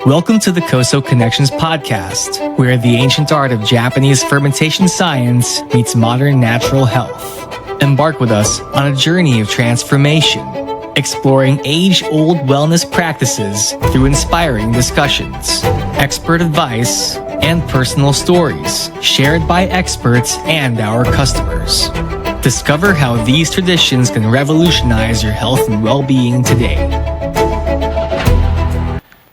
Welcome to the Koso Konnections podcast, where the ancient art of Japanese fermentation science meets modern natural health. Embark with us on a journey of transformation, exploring age-old wellness practices through inspiring discussions, expert advice, and personal stories shared by experts and our customers. Discover how these traditions can revolutionize your health and well-being today.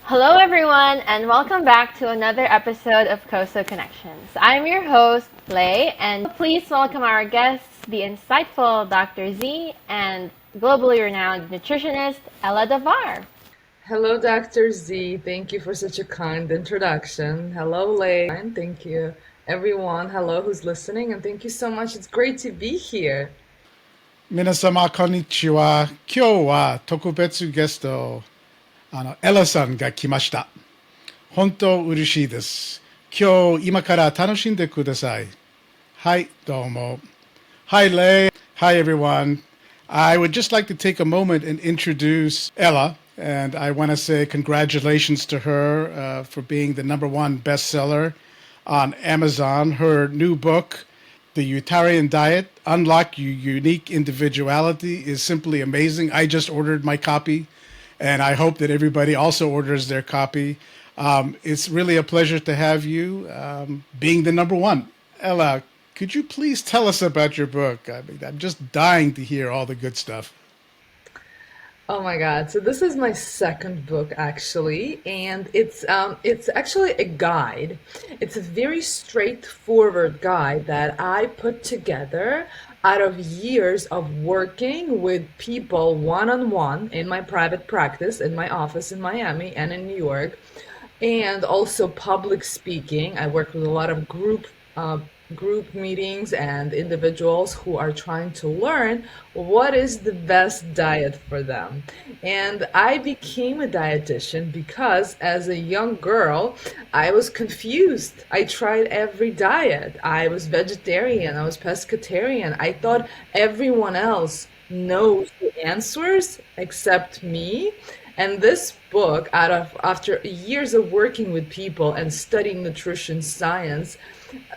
Hello everyone, and welcome back to another episode of Koso Konnections. I'm your host, Lei, and please welcome our guests, the insightful Dr. Z and globally renowned nutritionist, Ella Davar. Hello, Dr. Z. Thank you for such a kind introduction. Hello, Lei. And thank you, everyone. Hello, who's listening, and thank you so much. It's great to be here. 皆様こんにちは。今日は特別ゲストエラさんが来ました。本当嬉しいです。今から楽しんでください。はい、どうも。Hi, Lei. Hi, everyone. I would just like to take a moment and introduce Ella, and I want to say congratulations to her for being the #1 bestseller on Amazon. Her new book, The Utilitarian Diet, Unlock Your Unique Individuality, is simply amazing. I just ordered my copy. And I hope that everybody also orders their copy. It's really a pleasure to have you being the #1. Ella, could you please tell us about your book? I mean, I'm just dying to hear all the good stuff. Oh my God. So this is my second book, actually, and it's actually a guide. It's a very straightforward guide that I put together out of years of working with people one-on-one in my private practice, in my office in Miami and in New York, and also public speaking. I work with a lot of group meetings and individuals who are trying to learn what is the best diet for them. And I became a dietitian because as a young girl, I was confused. I tried every diet. I was vegetarian, I was pescatarian. I thought everyone else knows the answers except me. And this book, after years of working with people and studying nutrition science,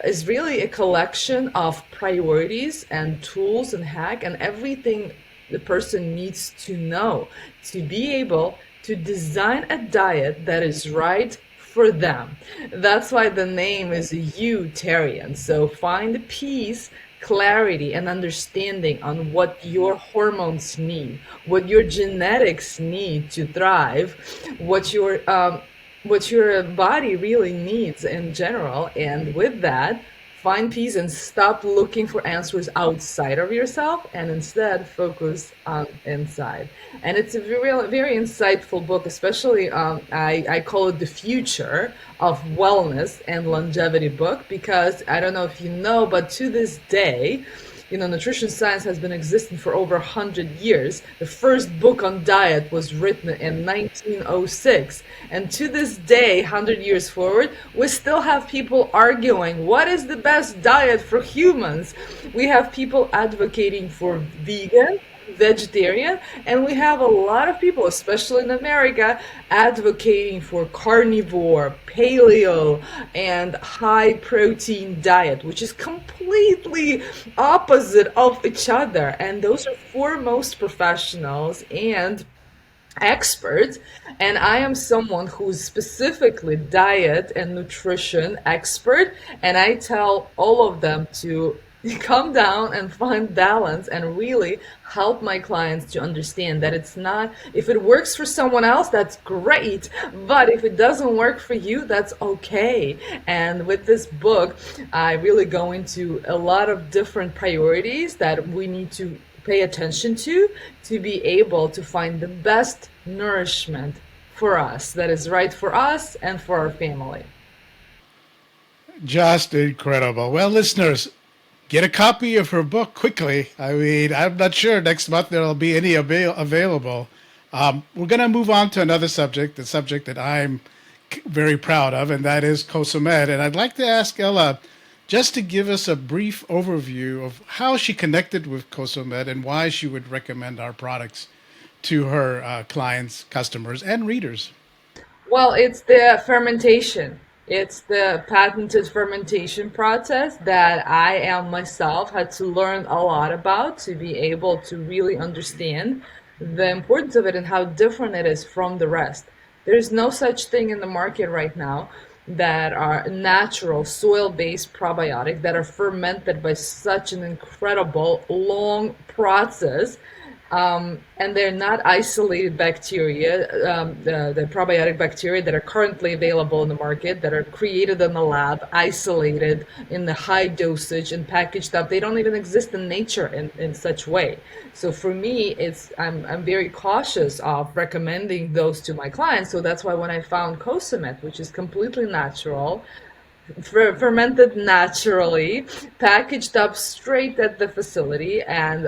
is really a collection of priorities and tools and hack and everything the person needs to know to be able to design a diet that is right for them. That's why the name is Utilitarian. So find peace, clarity, and understanding on what your hormones need, what your genetics need to thrive, what your body really needs in general. And with that, find peace and stop looking for answers outside of yourself and instead focus on inside. And it's a very insightful book, especially I call it the future of wellness and longevity book, because I don't know if you know, but to this day, nutrition science has been existing for over 100 years. The first book on diet was written in 1906. And to this day, 100 years forward, we still have people arguing, what is the best diet for humans? We have people advocating for vegan, vegetarian, and we have a lot of people, especially in America, advocating for carnivore, paleo, and high protein diet, which is completely opposite of each other. And those are foremost professionals and experts, and I am someone who's specifically diet and nutrition expert, and I tell all of them to come down and find balance and really help my clients to understand that it's not, if it works for someone else, that's great, but if it doesn't work for you, that's okay. And with this book, I really go into a lot of different priorities that we need to pay attention to be able to find the best nourishment for us that is right for us and for our family. Just incredible. Well, listeners, get a copy of her book quickly. I mean, I'm not sure next month there'll be any available. We're going to move on to another subject, the subject that I'm very proud of, and that is Koso Med. And I'd like to ask Ella just to give us a brief overview of how she connected with Koso Med and why she would recommend our products to her clients, customers, and readers. Well, it's the fermentation. It's the patented fermentation process that I am myself had to learn a lot about to be able to really understand the importance of it and how different it is from the rest. There's no such thing in the market right now that are natural soil-based probiotics that are fermented by such an incredible long process, and they're not isolated bacteria, the probiotic bacteria that are currently available in the market, that are created in the lab, isolated in the high dosage and packaged up. They don't even exist in nature in such way. So for me, I'm very cautious of recommending those to my clients. So that's why when I found Koso Med, which is completely natural, fermented naturally, packaged up straight at the facility, and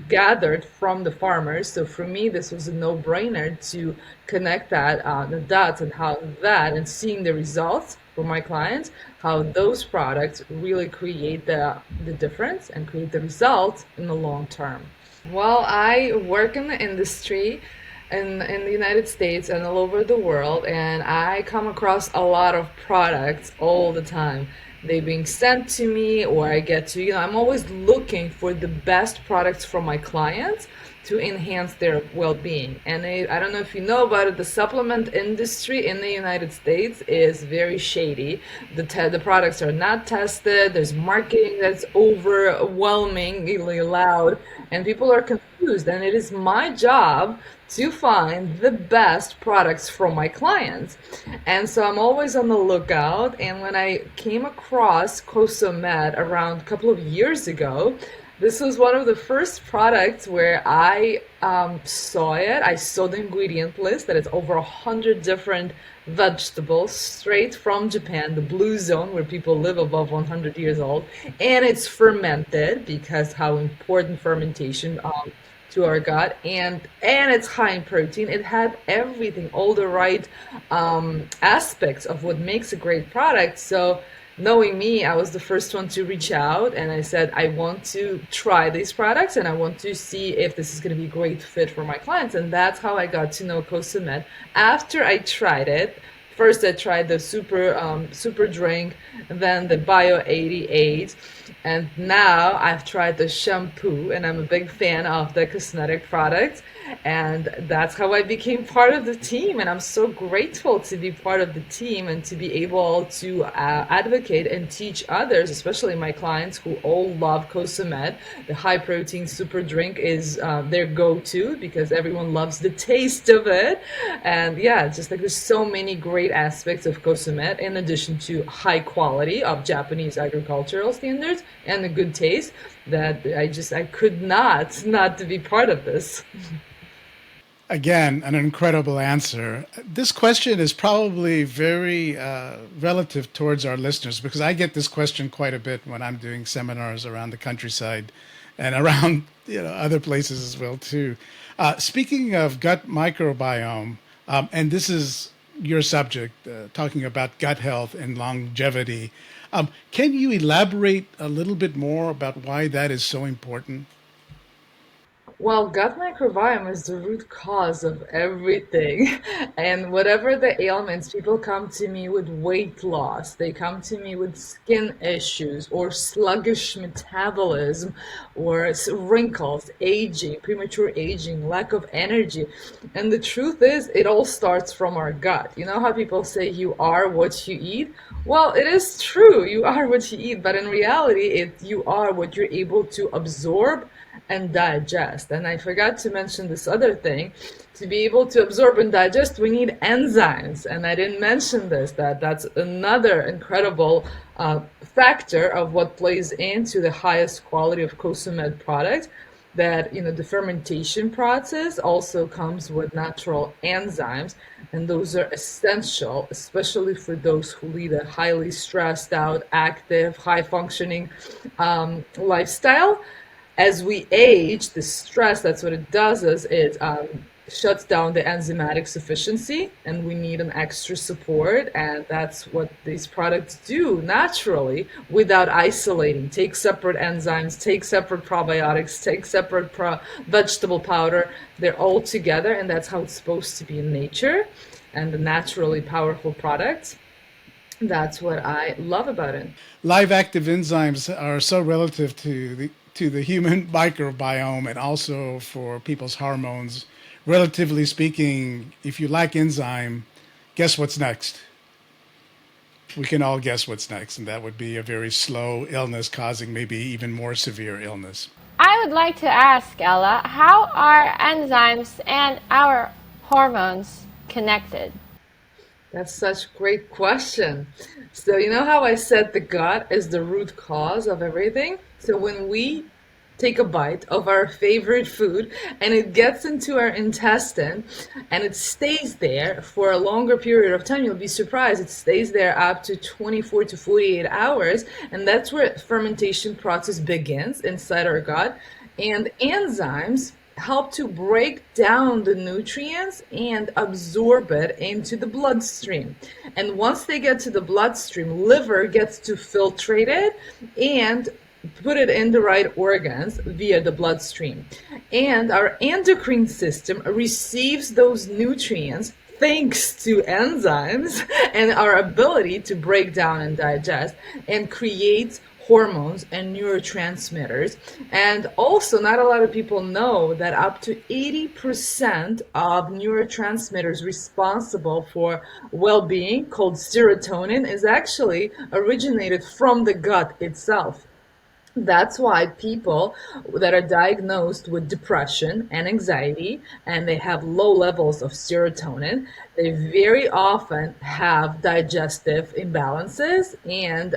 gathered from the farmers. So for me, this was a no-brainer to connect that the dots and how that and seeing the results for my clients, how those products really create the difference and create the results in the long term. Well, I work in the industry in the United States and all over the world, and I come across a lot of products all the time. They being sent to me, or I get to, I'm always looking for the best products for my clients to enhance their well-being. And I don't know if you know about it, the supplement industry in the United States is very shady. The products are not tested. There's marketing that's overwhelmingly loud, and people are confused. And it is my job to find the best products for my clients. And so I'm always on the lookout. And when I came across Koso Med around a couple of years ago, this was one of the first products where I saw it. I saw the ingredient list that it's over 100 different vegetables straight from Japan, the blue zone where people live above 100 years old. And it's fermented, because how important fermentation to our gut, and it's high in protein. It had everything, all the right aspects of what makes a great product. So knowing me, I was the first one to reach out, and I said, I want to try these products and I want to see if this is going to be a great fit for my clients. And that's how I got to know Koso Med. After I tried it, first I tried the super drink, then the Bio 88, and now I've tried the shampoo, and I'm a big fan of the cosmetic products. And that's how I became part of the team. And I'm so grateful to be part of the team and to be able to advocate and teach others, especially my clients who all love Koso Med. The high protein super drink is their go-to because everyone loves the taste of it. And yeah, just like there's so many great aspects of Koso Med, in addition to high quality of Japanese agricultural standards and a good taste, that I could not to be part of this. Again, an incredible answer. This question is probably very relative towards our listeners, because I get this question quite a bit when I'm doing seminars around the countryside and around other places as well too. Speaking of gut microbiome, and this is your subject, talking about gut health and longevity. Can you elaborate a little bit more about why that is so important? Well, gut microbiome is the root cause of everything. And whatever the ailments, people come to me with weight loss, they come to me with skin issues or sluggish metabolism or wrinkles, aging, premature aging, lack of energy. And the truth is, it all starts from our gut. You know how people say you are what you eat? Well, it is true, you are what you eat, but in reality, you are what you're able to absorb and digest. And I forgot to mention this other thing. To be able to absorb and digest, we need enzymes. And I didn't mention this, that's another incredible factor of what plays into the highest quality of Koso Med products, that the fermentation process also comes with natural enzymes, and those are essential, especially for those who lead a highly stressed out, active, high functioning lifestyle. As we age, the stress, that's what it does, is it shuts down the enzymatic sufficiency, and we need an extra support. And that's what these products do naturally without isolating. Take separate enzymes, take separate probiotics, take separate vegetable powder. They're all together, and that's how it's supposed to be in nature and the naturally powerful products. That's what I love about it. Live active enzymes are so relative to the human microbiome and also for people's hormones. Relatively speaking, if you lack enzyme, guess what's next? We can all guess what's next, and that would be a very slow illness causing maybe even more severe illness. I would like to ask Ella, how are enzymes and our hormones connected? That's such a great question. So, you know how I said the gut is the root cause of everything? So, when we take a bite of our favorite food and it gets into our intestine and it stays there for a longer period of time, you'll be surprised. It stays there up to 24 to 48 hours. And that's where the fermentation process begins inside our gut. And enzymes help to break down the nutrients and absorb it into the bloodstream. And once they get to the bloodstream, liver gets to filtrate it and put it in the right organs via the bloodstream. And our endocrine system receives those nutrients thanks to enzymes and our ability to break down and digest, and creates hormones and neurotransmitters. And also, not a lot of people know that up to 80% of neurotransmitters responsible for well-being, called serotonin, is actually originated from the gut itself. That's why people that are diagnosed with depression and anxiety and they have low levels of serotonin, they very often have digestive imbalances and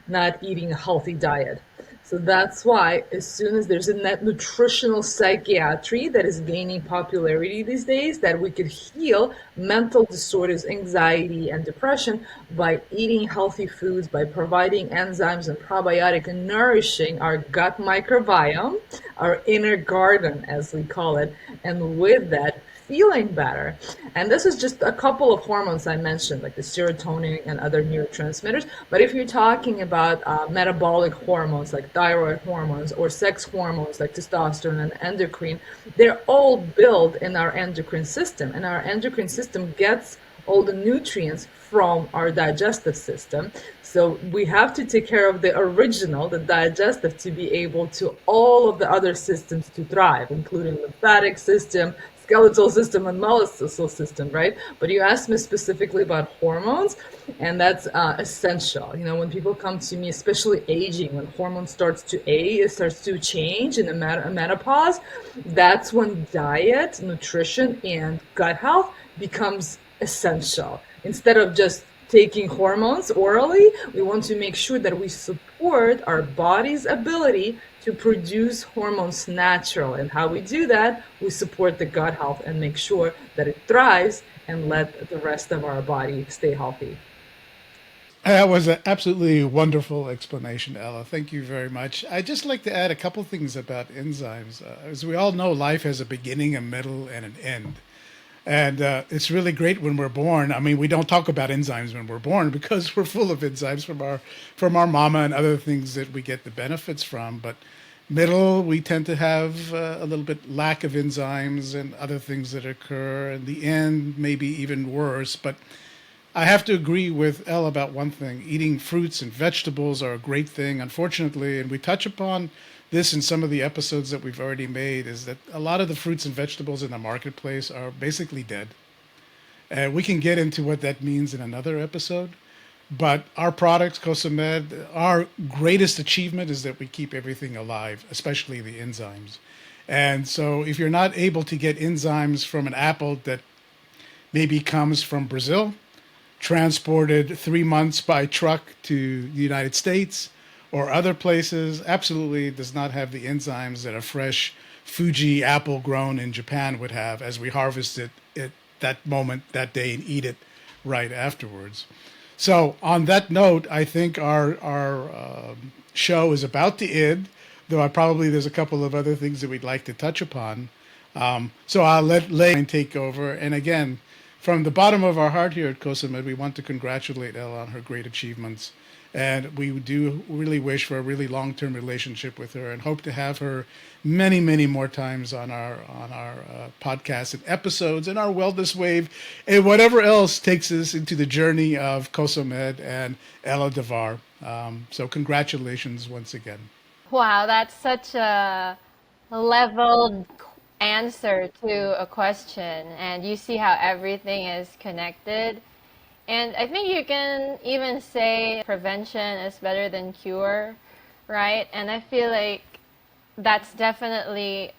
not eating a healthy diet. So that's why as soon as there's a net nutritional psychiatry that is gaining popularity these days, that we could heal mental disorders, anxiety, and depression by eating healthy foods, by providing enzymes and probiotic and nourishing our gut microbiome, our inner garden, as we call it, and with that, feeling better. And this is just a couple of hormones I mentioned, like the serotonin and other neurotransmitters. But if you're talking about metabolic hormones like thyroid hormones or sex hormones like testosterone and endocrine, they're all built in our endocrine system. And our endocrine system gets all the nutrients from our digestive system. So we have to take care of the original, the digestive, to be able to all of the other systems to thrive, including lymphatic system, skeletal system, and muscular system, right? But you asked me specifically about hormones, and that's essential. You know, when people come to me, especially aging, when hormones starts to age, it starts to change in the menopause, that's when diet, nutrition, and gut health becomes essential. Instead of just taking hormones orally, we want to make sure that we support our body's ability to produce hormones naturally. And how we do that, we support the gut health and make sure that it thrives and let the rest of our body stay healthy. That was an absolutely wonderful explanation, Ella. Thank you very much. I'd just like to add a couple things about enzymes. As we all know, life has a beginning, a middle, and an end. And it's really great when we're born. I mean, we don't talk about enzymes when we're born because we're full of enzymes from our mama and other things that we get the benefits from. But middle, we tend to have a little bit lack of enzymes and other things that occur. And the end, maybe even worse. But I have to agree with Elle about one thing. Eating fruits and vegetables are a great thing. Unfortunately, and we touch upon this in some of the episodes that we've already made, is that a lot of the fruits and vegetables in the marketplace are basically dead. And we can get into what that means in another episode. But our products, Koso Med, our greatest achievement is that we keep everything alive, especially the enzymes. And so if you're not able to get enzymes from an apple that maybe comes from Brazil, transported 3 months by truck to the United States, or other places, absolutely does not have the enzymes that a fresh Fuji apple grown in Japan would have, as we harvest it at that moment, that day, and eat it right afterwards. So on that note, I think our show is about to end, though there's a couple of other things that we'd like to touch upon. So I'll let Lei take over. And again, from the bottom of our heart here at Koso Med, we want to congratulate Ella on her great achievements. And we do really wish for a really long-term relationship with her, and hope to have her many, many more times on our podcasts and episodes and our wellness wave and whatever else takes us into the journey of Koso Med and Ella Davar. So congratulations once again. Wow, that's such a leveled answer to a question, and you see how everything is connected. And I think you can even say prevention is better than cure, right? And I feel like that's definitely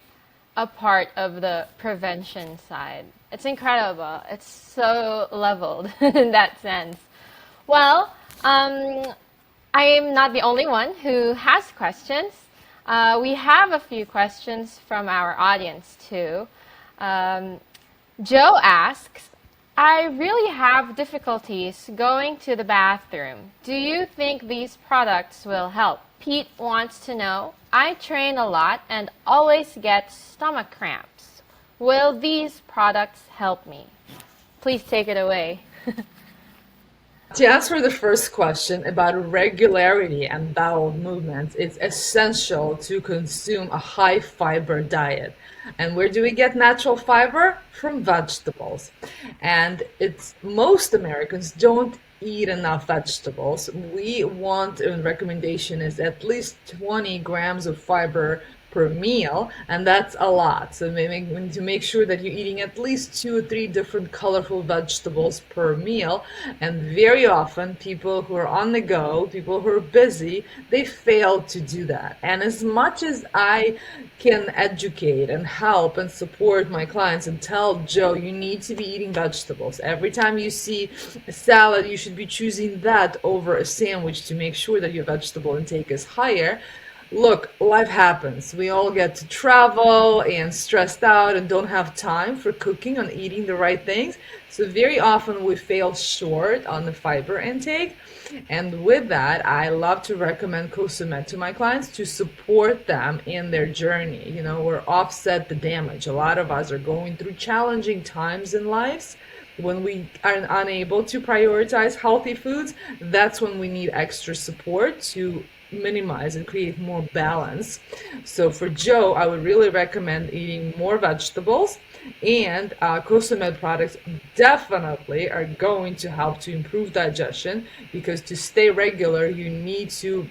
a part of the prevention side. It's incredible. It's so leveled in that sense. Well, I am not the only one who has questions. We have a few questions from our audience too. Joe asks, I really have difficulties going to the bathroom. Do you think these products will help? Pete wants to know, I train a lot and always get stomach cramps. Will these products help me? Please take it away. To answer the first question about regularity and bowel movements, it's essential to consume a high fiber diet. And where do we get natural fiber? From vegetables. And it's most Americans don't eat enough vegetables. We want, and recommendation is at least 20 grams of fiber per meal, and that's a lot. So we need to make sure that you're eating at least 2 or 3 different colorful vegetables per meal. And very often people who are on the go, people who are busy, they fail to do that. And as much as I can educate and help and support my clients and tell Joe, you need to be eating vegetables. Every time you see a salad, you should be choosing that over a sandwich to make sure that your vegetable intake is higher. Look, life happens. We all get to travel and stressed out and don't have time for cooking and eating the right things. So very often we fail short on the fiber intake. And with that, I love to recommend Koso Med to my clients to support them in their journey, or offset the damage. A lot of us are going through challenging times in lives. When we are unable to prioritize healthy foods, that's when we need extra support to minimize and create more balance. So for Joe, I would really recommend eating more vegetables, and Koso Med products definitely are going to help to improve digestion, because to stay regular, you need to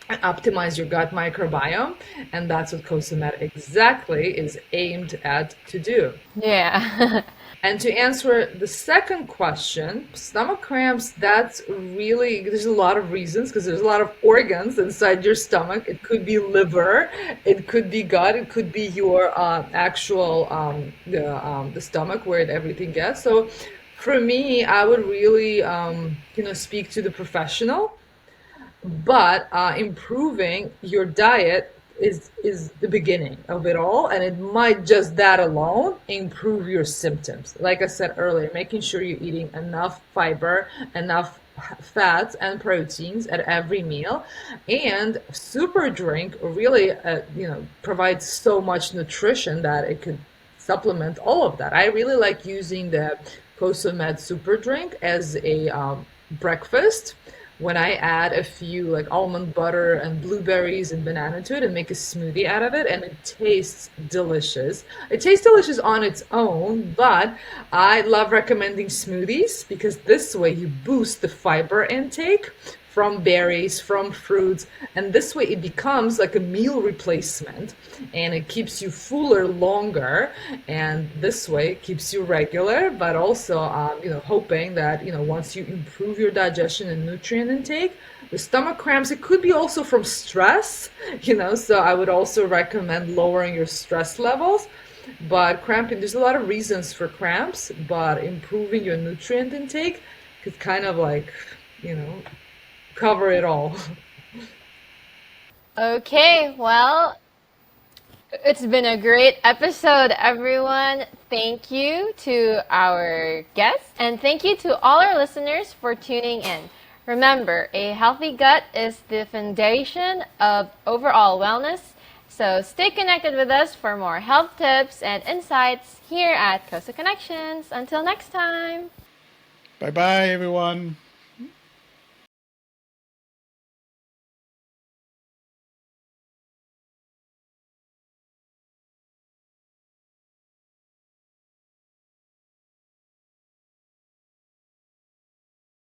optimize your gut microbiome, and that's what Koso Med exactly is aimed at to do. Yeah. And to answer the second question, stomach cramps, that's really, there's a lot of reasons, because there's a lot of organs inside your stomach. It could be liver, it could be gut, it could be your actual, the stomach where everything gets. So for me, I would really, speak to the professional, but improving your diet is the beginning of it all, and it might just that alone improve your symptoms. Like I said earlier, making sure you're eating enough fiber, enough fats and proteins at every meal, and super drink really provides so much nutrition that it could supplement all of that. I really like using the Koso Med super drink as a breakfast, when I add a few like almond butter and blueberries and banana to it and make a smoothie out of it, and it tastes delicious. It tastes delicious on its own, but I love recommending smoothies, because this way you boost the fiber intake from berries, from fruits, and this way it becomes like a meal replacement, and it keeps you fuller longer, and this way it keeps you regular, but also hoping that once you improve your digestion and nutrient intake, the stomach cramps, it could be also from stress, so I would also recommend lowering your stress levels. But cramping, there's a lot of reasons for cramps, but improving your nutrient intake could kind of like cover it all. Okay, well, it's been a great episode, everyone. Thank you to our guests, and thank you to all our listeners for tuning in. Remember, a healthy gut is the foundation of overall wellness. So stay connected with us for more health tips and insights here at Koso Connections. Until next time. Bye bye, everyone.